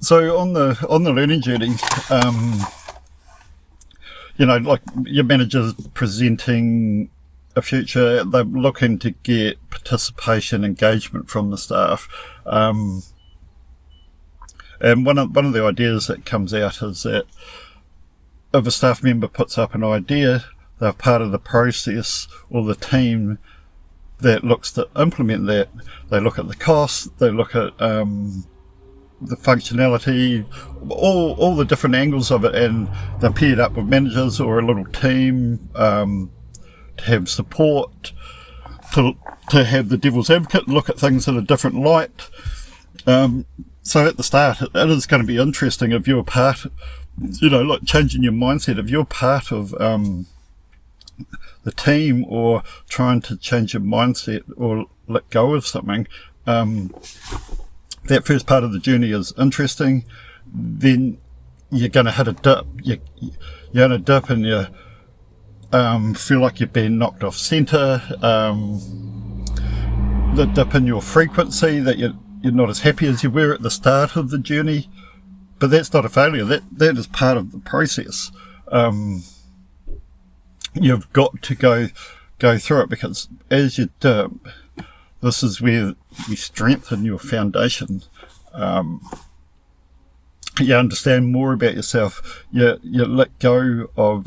So on the learning journey, like your manager's presenting a future, they're looking to get participation, engagement from the staff. And one of the ideas that comes out is that if a staff member puts up an idea, they're part of the process or the team that looks to implement that. They look at the costs, they look at the functionality, all the different angles of it, and they're paired up with managers or a little team to have support, to have the devil's advocate look at things in a different light. So at the start, it is going to be interesting if you're part, like changing your mindset. If you're part of the team or trying to change your mindset or let go of something, that first part of the journey is interesting. Then you're going to hit a dip. You're going to dip and you feel like you're being knocked off centre. The dip in your frequency, that you're not as happy as you were at the start of the journey. But that's not a failure. That is part of the process. You've got to go through it, because as you dip, this is where you strengthen your foundation. You understand more about yourself. You let go of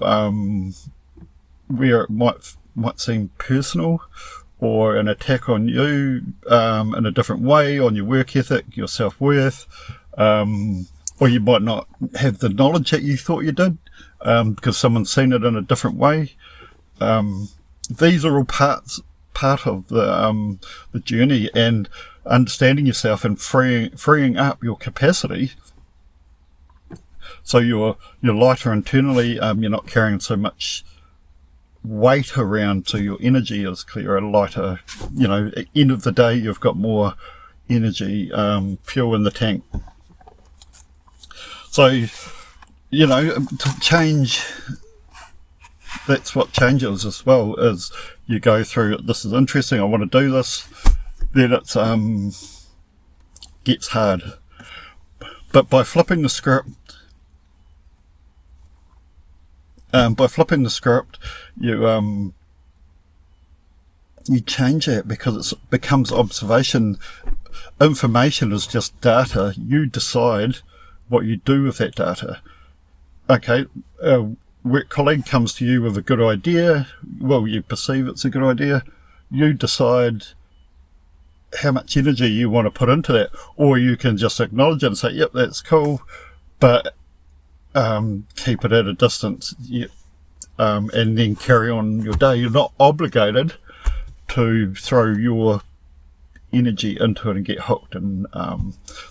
where it might seem personal or an attack on you in a different way, on your work ethic, your self-worth, or you might not have the knowledge that you thought you did because someone's seen it in a different way. These are all part of the journey, and understanding yourself and freeing up your capacity, so you're lighter internally. You're not carrying so much weight around, so your energy is clearer, lighter. At the end of the day, you've got more energy, fuel in the tank. So to change, that's what changes as well, is you go through, this is interesting, I want to do this, then it gets hard. But by flipping the script, you change it, because it becomes observation. Information is just data. You decide what you do with that data. Okay, a work colleague comes to you with a good idea. Well, you perceive it's a good idea. You decide how much energy you want to put into that, or you can just acknowledge it and say, yep, that's cool, but keep it at a distance, and then carry on your day. You're not obligated to throw your energy into it and get hooked, and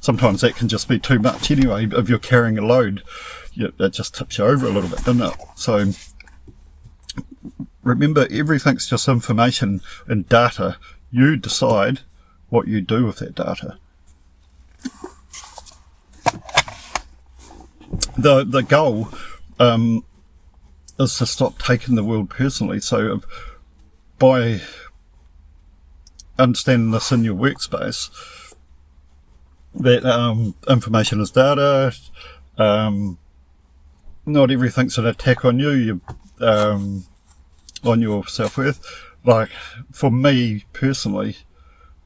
sometimes that can just be too much anyway. If you're carrying a load, that just tips you over a little bit, doesn't it? So remember, everything's just information and data. You decide what you do with that data. The goal is to stop taking the world personally. So by understanding this in your workspace, that information is data, not everything's an attack on you, on your self-worth. Like for me personally,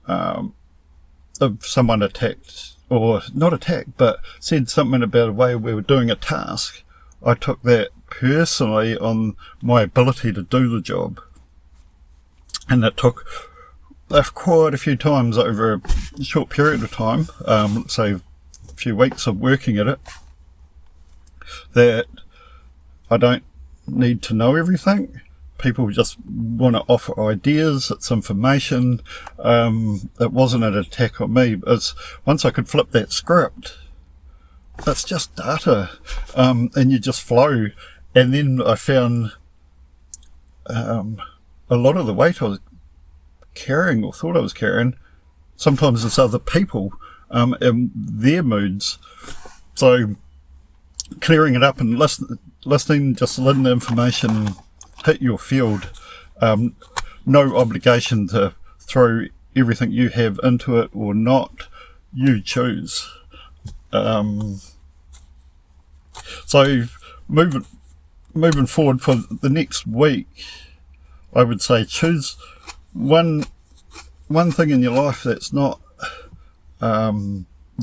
if someone attacked, or not attacked, but said something about the way we were doing a task, I took that personally on my ability to do the job. And that took quite a few times over a short period of time, let's say a few weeks of working at it, that I don't need to know everything. People just want to offer ideas, it's information. It wasn't an attack on me. Once I could flip that script, it's just data, and you just flow. And then I found a lot of the weight I was carrying, or thought I was carrying, sometimes it's other people and their moods. So clearing it up and listening, just letting the information hit your field. No obligation to throw everything you have into it or not. You choose. So moving forward for the next week, I would say choose one thing in your life that's not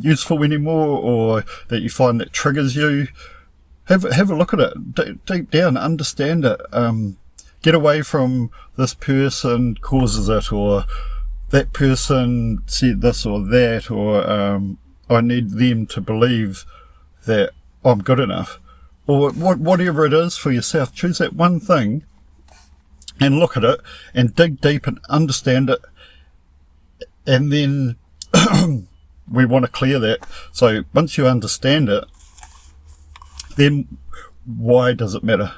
useful anymore, or that you find that triggers you. Have a look at it deep down, understand it. Get away from this person causes it, or that person said this or that, or I need them to believe that I'm good enough, or whatever it is for yourself. Choose that one thing and look at it and dig deep and understand it, and then we want to clear that. So once you understand it, then why does it matter?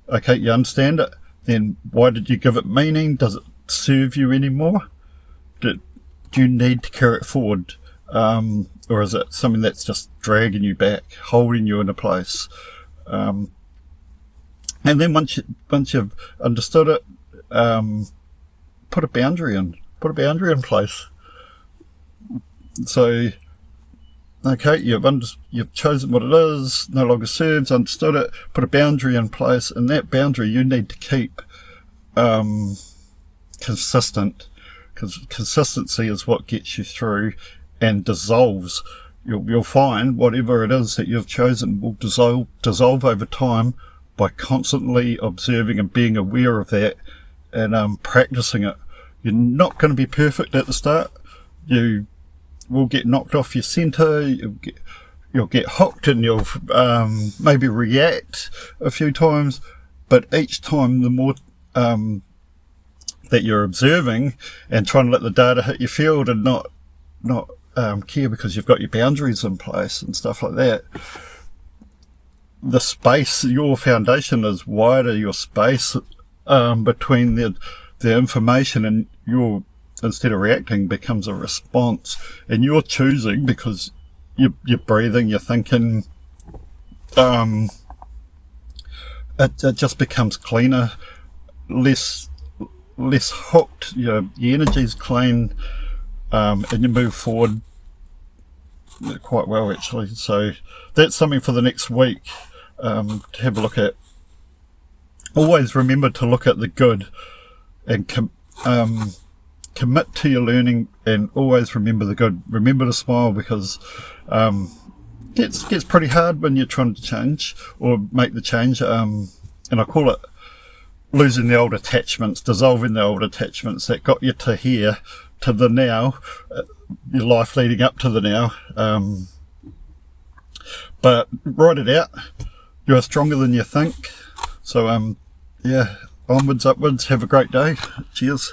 Okay, you understand it, then why did you give it meaning? Does it serve you anymore? Do you need to carry it forward? Or is it something that's just dragging you back, holding you in a place? And then once you've understood it, put a boundary in place. So, okay, you've chosen what it is, no longer serves, understood it, put a boundary in place, and that boundary you need to keep consistent, because consistency is what gets you through and dissolves. You'll find whatever it is that you've chosen will dissolve over time by constantly observing and being aware of that, and practicing it. You're not going to be perfect at the start. You will get knocked off your centre, you'll get hooked, and you'll maybe react a few times, but each time the more that you're observing and trying to let the data hit your field and not care because you've got your boundaries in place and stuff like that, the space, your foundation is wider, your space between the information and your, instead of reacting, becomes a response, and you're choosing because you're breathing, you're thinking. It just becomes cleaner, less hooked. Your energy's clean, and you move forward quite well, actually. So that's something for the next week to have a look at. Always remember to look at the good and commit to your learning, and always remember the good. Remember to smile, because it gets pretty hard when you're trying to change or make the change. And I call it losing the old attachments, dissolving the old attachments that got you to here, to the now, your life leading up to the now. But write it out. You're stronger than you think. So yeah, onwards, upwards. Have a great day. Cheers.